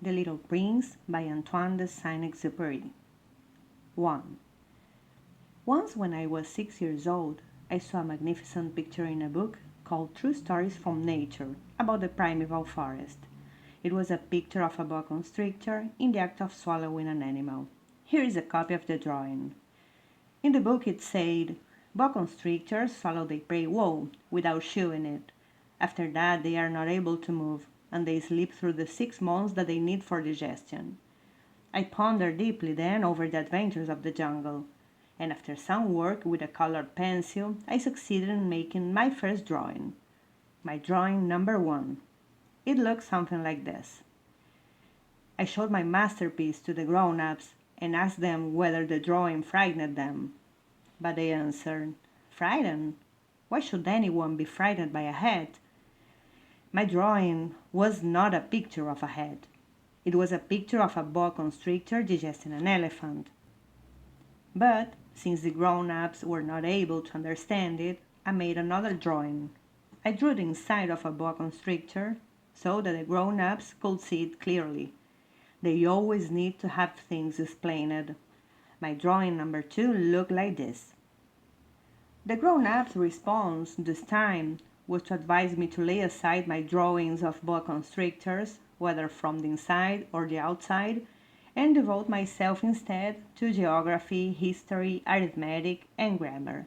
The Little Prince by Antoine de Saint-Exupery. 1. Once when I was 6 years old, I saw a magnificent picture in a book called True Stories from Nature about the primeval forest. It was a picture of a boa constrictor in the act of swallowing an animal. Here is a copy of the drawing. In the book it said, boa constrictors swallow their prey whole without chewing it. After that they are not able to move, and they sleep through the 6 months that they need for digestion. I pondered deeply then over the adventures of the jungle, and after some work with a colored pencil, I succeeded in making my first drawing. My drawing number 1. It looked something like this. I showed my masterpiece to the grown-ups and asked them whether the drawing frightened them. But they answered, "Frightened? Why should anyone be frightened by a head?" My drawing was not a picture of a head. It was a picture of a boa constrictor digesting an elephant. But, since the grown-ups were not able to understand it, I made another drawing. I drew the inside of a boa constrictor so that the grown-ups could see it clearly. They always need to have things explained. My drawing number 2 looked like this. The grown-ups' response this time was to advise me to lay aside my drawings of boa constrictors, whether from the inside or the outside, and devote myself instead to geography, history, arithmetic, and grammar.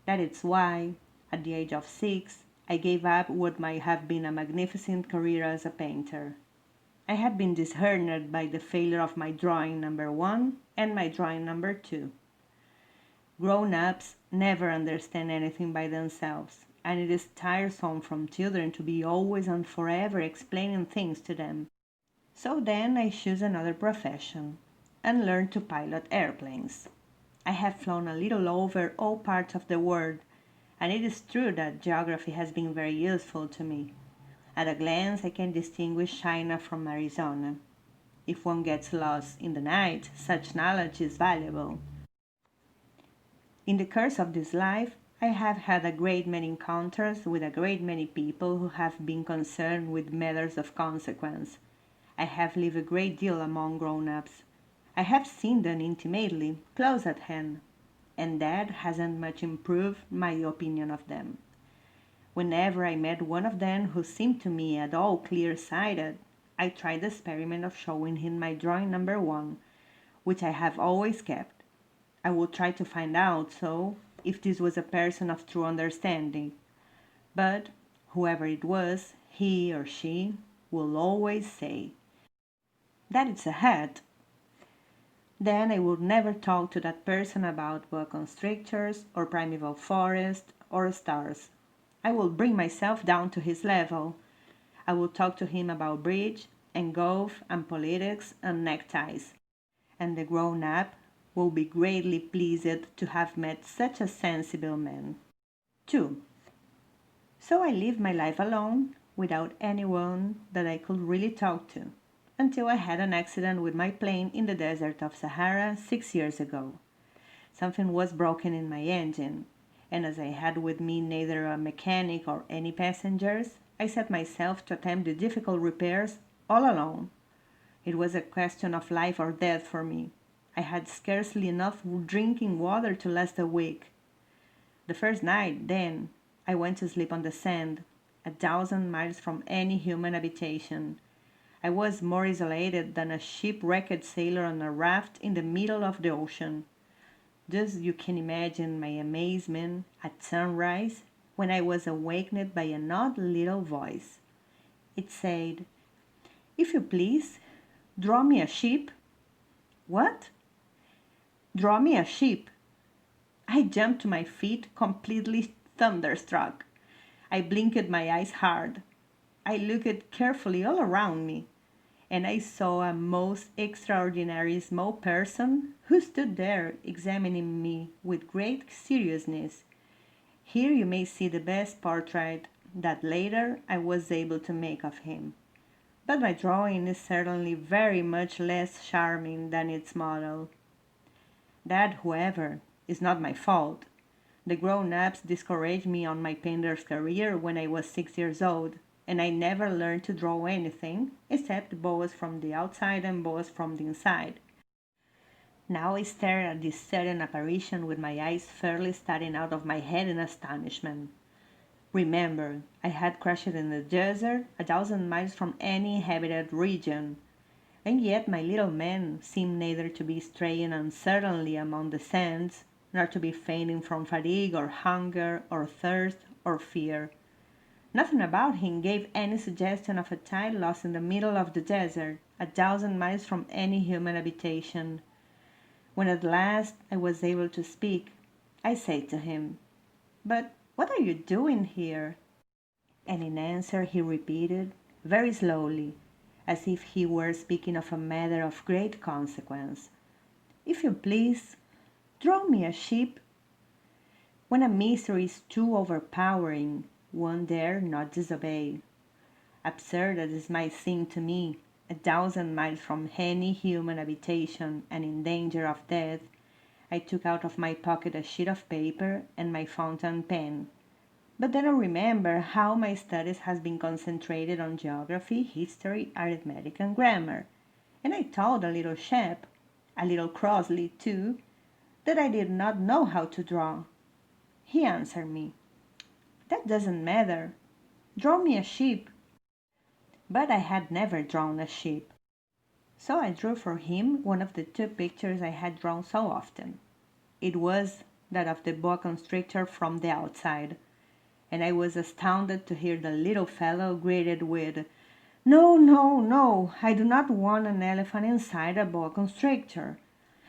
That is why, at the age of 6, I gave up what might have been a magnificent career as a painter. I had been disheartened by the failure of my drawing number 1 and my drawing number 2. Grown-ups never understand anything by themselves, and it is tiresome from children to be always and forever explaining things to them. So then I chose another profession and learned to pilot airplanes. I have flown a little over all parts of the world, and it is true that geography has been very useful to me. At a glance I can distinguish China from Arizona. If one gets lost in the night, such knowledge is valuable. In the course of this life, I have had a great many encounters with a great many people who have been concerned with matters of consequence. I have lived a great deal among grown-ups. I have seen them intimately, close at hand, and that hasn't much improved my opinion of them. Whenever I met one of them who seemed to me at all clear-sighted, I tried the experiment of showing him my drawing number 1, which I have always kept. I would try to find out, so, if this was a person of true understanding. But, whoever it was, he or she will always say, "That is a hat." Then I would never talk to that person about boa constrictors, or primeval forest, or stars. I would bring myself down to his level. I would talk to him about bridge, and golf, and politics, and neckties. And the grown-up will be greatly pleased to have met such a sensible man. 2. So I lived my life alone, without anyone that I could really talk to, until I had an accident with my plane in the desert of Sahara 6 years ago. Something was broken in my engine, and as I had with me neither a mechanic or any passengers, I set myself to attempt the difficult repairs all alone. It was a question of life or death for me. I had scarcely enough drinking water to last a week. The first night, then, I went to sleep on the sand, 1,000 miles from any human habitation. I was more isolated than a shipwrecked sailor on a raft in the middle of the ocean. Just you can imagine my amazement at sunrise when I was awakened by an odd little voice. It said, "If you please, draw me a ship." What? Draw me a ship? I jumped to my feet, completely thunderstruck. I blinked my eyes hard. I looked carefully all around me, and I saw a most extraordinary small person who stood there examining me with great seriousness. Here you may see the best portrait that later I was able to make of him. But my drawing is certainly very much less charming than its model. That, however, is not my fault. The grown-ups discouraged me on my painter's career when I was 6 years old, and I never learned to draw anything except boas from the outside and boas from the inside. Now I stare at this sudden apparition with my eyes fairly starting out of my head in astonishment. Remember, I had crashed in the desert, 1,000 miles from any inhabited region, and yet my little man seemed neither to be straying uncertainly among the sands, nor to be fainting from fatigue or hunger or thirst or fear. Nothing about him gave any suggestion of a child lost in the middle of the desert, 1,000 miles from any human habitation. When at last I was able to speak, I said to him, "But what are you doing here?" And in answer he repeated, very slowly, as if he were speaking of a matter of great consequence, "If you please, draw me a sheep." When a mystery is too overpowering, one dare not disobey. Absurd as this might seem to me, 1,000 miles from any human habitation and in danger of death, I took out of my pocket a sheet of paper and my fountain pen. But then I remember how my studies has been concentrated on geography, history, arithmetic, and grammar, and I told the little chap, a little crossly too, that I did not know how to draw. He answered me, "That doesn't matter. Draw me a sheep." But I had never drawn a sheep. So I drew for him one of the two pictures I had drawn so often. It was that of the boa constrictor from the outside, and I was astounded to hear the little fellow greeted with, "No, no, no, I do not want an elephant inside a boa constrictor.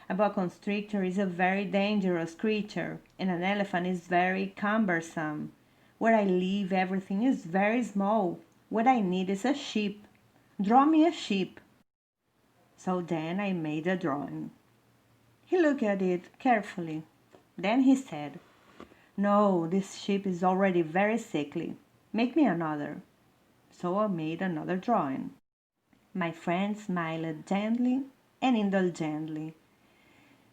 A boa constrictor is a very dangerous creature, and an elephant is very cumbersome. Where I live everything is very small. What I need is a sheep. Draw me a sheep." So then I made a drawing. He looked at it carefully. Then he said, "No, this sheep is already very sickly. Make me another." So I made another drawing. My friend smiled gently and indulgently.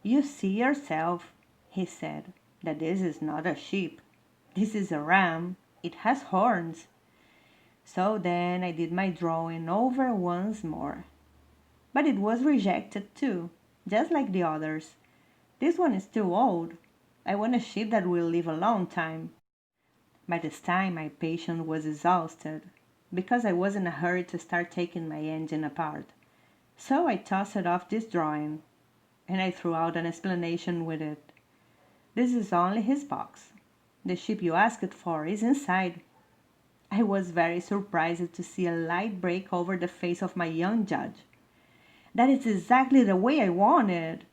"You see yourself," he said, "that this is not a sheep. This is a ram. It has horns." So then I did my drawing over once more. But it was rejected too, just like the others. "This one is too old. I want a sheep that will live a long time." By this time my patience was exhausted, because I was in a hurry to start taking my engine apart. So I tossed off this drawing, and I threw out an explanation with it. "This is only his box. The sheep you asked for is inside." I was very surprised to see a light break over the face of my young judge. "That is exactly the way I want it.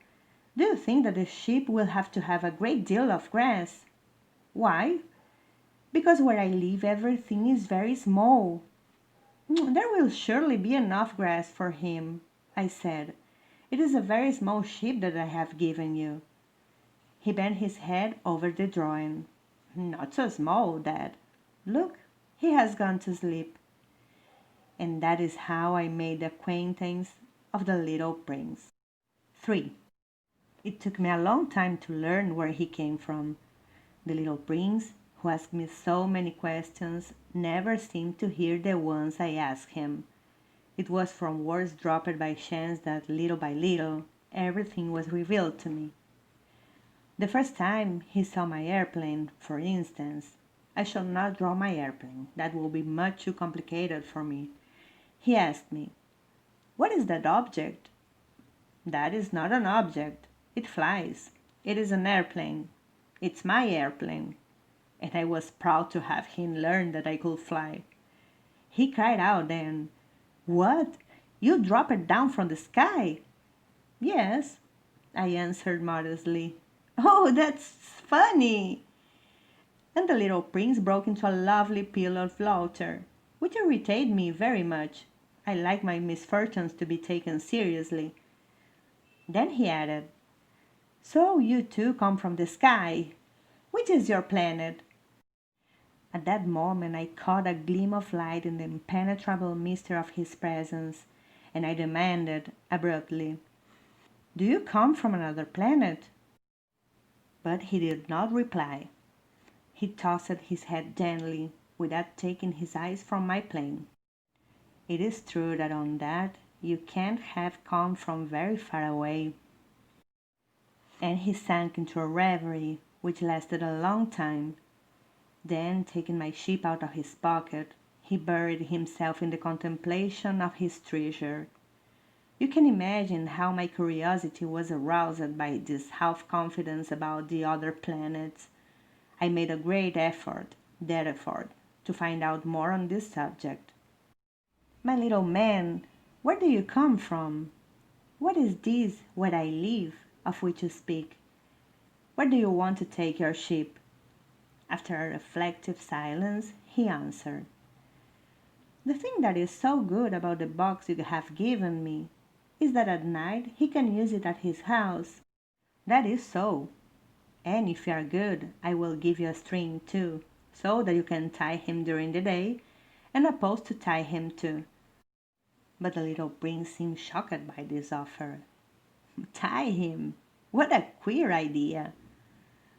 Do you think that the sheep will have to have a great deal of grass?" "Why?" "Because where I live everything is very small." "There will surely be enough grass for him," I said. "It is a very small sheep that I have given you." He bent his head over the drawing. "Not so small, Dad. Look, he has gone to sleep." And that is how I made the acquaintance of the little prince. 3. It took me a long time to learn where he came from. The little prince, who asked me so many questions, never seemed to hear the ones I asked him. It was from words dropped by chance that, little by little, everything was revealed to me. The first time he saw my airplane, for instance, I shall not draw my airplane. That will be much too complicated for me. He asked me, "What is that object?" "That is not an object. It flies. It is an airplane. It's my airplane." And I was proud to have him learn that I could fly. He cried out then, "What? You dropped it down from the sky?" "Yes," I answered modestly. "Oh, that's funny!" And the little prince broke into a lovely peal of laughter, which irritated me very much. I like my misfortunes to be taken seriously. Then he added, "So you too come from the sky. Which is your planet?" At that moment I caught a gleam of light in the impenetrable mystery of his presence, and I demanded abruptly, "Do you come from another planet?" But he did not reply. He tossed his head gently, without taking his eyes from my plane. It is true that on that you can't have come from very far away. And he sank into a reverie which lasted a long time. Then, taking my ship out of his pocket, he buried himself in the contemplation of his treasure. You can imagine how my curiosity was aroused by this half-confidence about the other planets. I made a great effort, to find out more on this subject. My little man, where do you come from? What is this where I live, of which you speak? Where do you want to take your ship? After a reflective silence, he answered, "The thing that is so good about the box you have given me is that at night he can use it at his house." "That is so. And if you are good, I will give you a string too, so that you can tie him during the day, and a post to tie him to." But the little prince seemed shocked by this offer. "Tie him? What a queer idea!"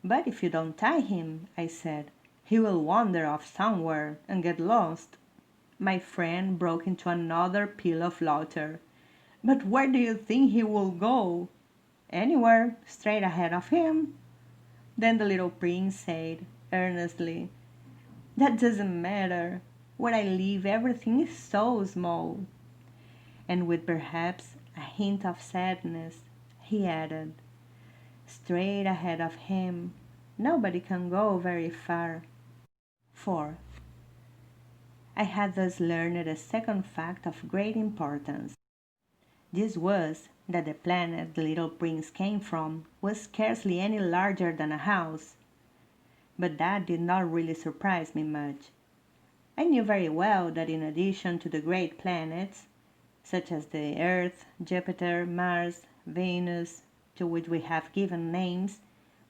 "But if you don't tie him," I said, "he will wander off somewhere and get lost." My friend broke into another peal of laughter. "But where do you think he will go?" "Anywhere, straight ahead of him." Then the little prince said, earnestly, "That doesn't matter. Where I live everything is so small." And with perhaps a hint of sadness, he added, "Straight ahead of him, nobody can go very far." 4. I had thus learned a second fact of great importance. This was that the planet the little prince came from was scarcely any larger than a house. But that did not really surprise me much. I knew very well that in addition to the great planets, such as the Earth, Jupiter, Mars, Venus, to which we have given names,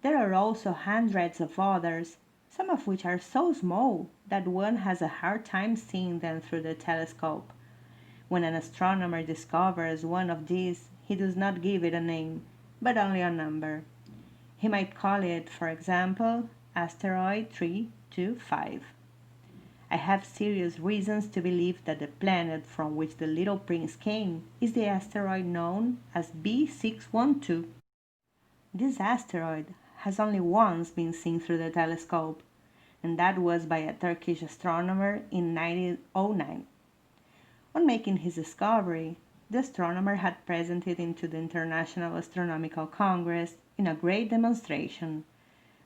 there are also hundreds of others, some of which are so small that one has a hard time seeing them through the telescope. When an astronomer discovers one of these, he does not give it a name, but only a number. He might call it, for example, asteroid 325. I have serious reasons to believe that the planet from which the little prince came is the asteroid known as B612. This asteroid has only once been seen through the telescope, and that was by a Turkish astronomer in 1909. On making his discovery, the astronomer had presented it to the International Astronomical Congress in a great demonstration,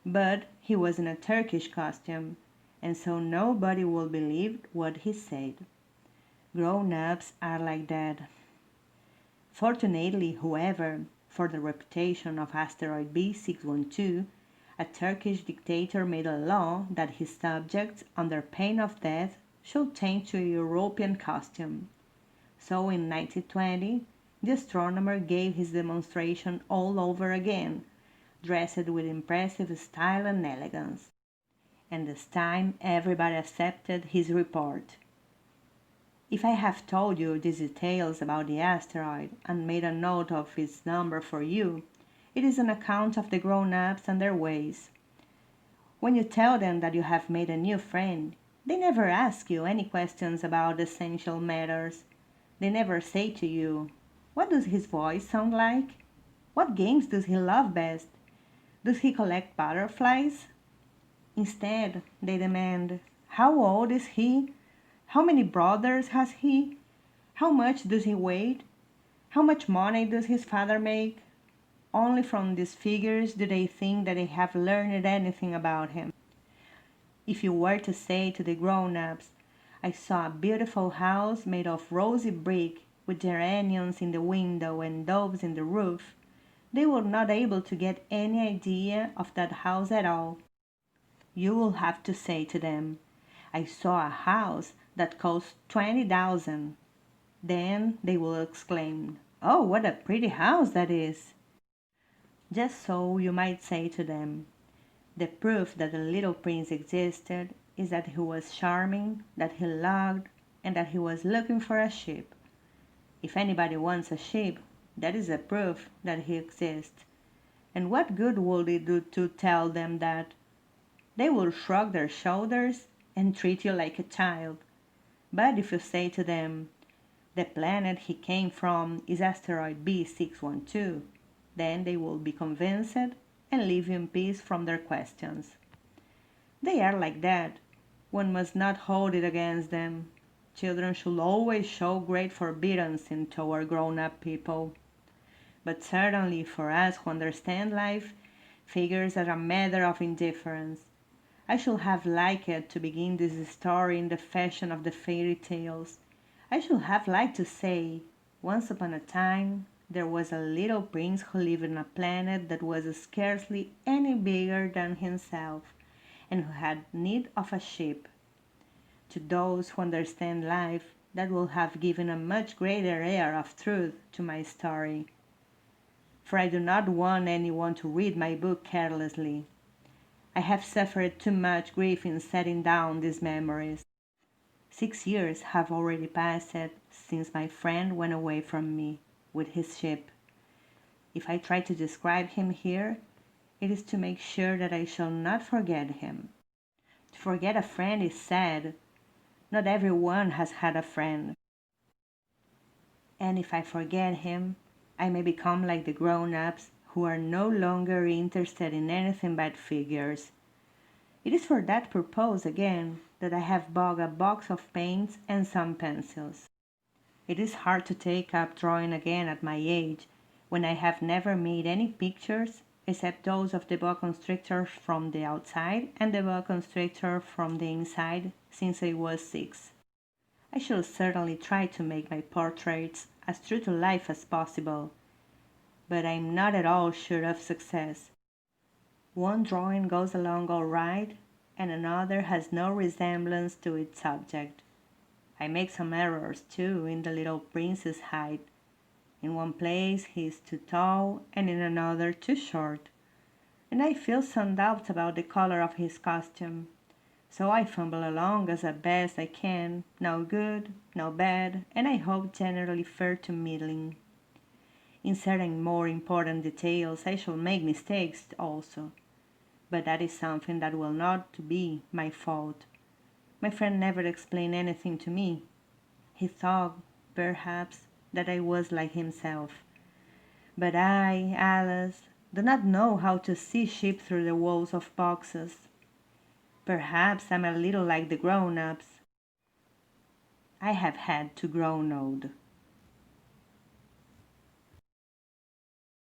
but he was in a Turkish costume, and so nobody would believe what he said. Grown-ups are like that. Fortunately, however, for the reputation of asteroid B612, a Turkish dictator made a law that his subjects, under pain of death, should change to a European costume. So in 1920, the astronomer gave his demonstration all over again, dressed with impressive style and elegance. And this time everybody accepted his report. If I have told you these details about the asteroid and made a note of its number for you, it is an account of the grown-ups and their ways. When you tell them that you have made a new friend, they never ask you any questions about essential matters. They never say to you, "What does his voice sound like? What games does he love best? Does he collect butterflies?" Instead, they demand, "How old is he? How many brothers has he? How much does he weigh? How much money does his father make?" Only from these figures do they think that they have learned anything about him. If you were to say to the grown-ups, "I saw a beautiful house made of rosy brick with geraniums in the window and doves in the roof," they would not be able to get any idea of that house at all. You will have to say to them, "I saw a house that cost 20,000. Then they will exclaim, "Oh, what a pretty house that is!" Just so you might say to them, "The proof that the little prince existed is that he was charming, that he loved, and that he was looking for a ship. If anybody wants a ship, that is a proof that he exists. And what good would it do to tell them that? They will shrug their shoulders and treat you like a child. But if you say to them, the planet he came from is asteroid B612, then they will be convinced and leave you in peace from their questions. They are like that. One must not hold it against them. Children should always show great forbearance toward grown-up people. But certainly for us who understand life, figures as a matter of indifference. I should have liked to begin this story in the fashion of the fairy tales. I should have liked to say, once upon a time, there was a little prince who lived on a planet that was scarcely any bigger than himself, and who had need of a ship. To those who understand life, that would have given a much greater air of truth to my story. For I do not want anyone to read my book carelessly. I have suffered too much grief in setting down these memories. 6 years have already passed since my friend went away from me with his ship. If I try to describe him here, it is to make sure that I shall not forget him. To forget a friend is sad. Not everyone has had a friend. And if I forget him, I may become like the grown-ups who are no longer interested in anything but figures. It is for that purpose, again, that I have bought a box of paints and some pencils. It is hard to take up drawing again at my age, when I have never made any pictures except those of the boa constrictor from the outside and the boa constrictor from the inside since I was 6. I shall certainly try to make my portraits as true to life as possible, but I am not at all sure of success. One drawing goes along all right, and another has no resemblance to its subject. I make some errors, too, in the little prince's height. In one place he is too tall, and in another too short, and I feel some doubts about the color of his costume. So I fumble along as best I can, no good, no bad, and I hope generally fair to middling. In certain more important details I shall make mistakes also, but that is something that will not be my fault. My friend never explained anything to me. He thought, perhaps, that I was like himself. But I, Alice, do not know how to see sheep through the walls of boxes. Perhaps I'm a little like the grown-ups. I have had to grow old.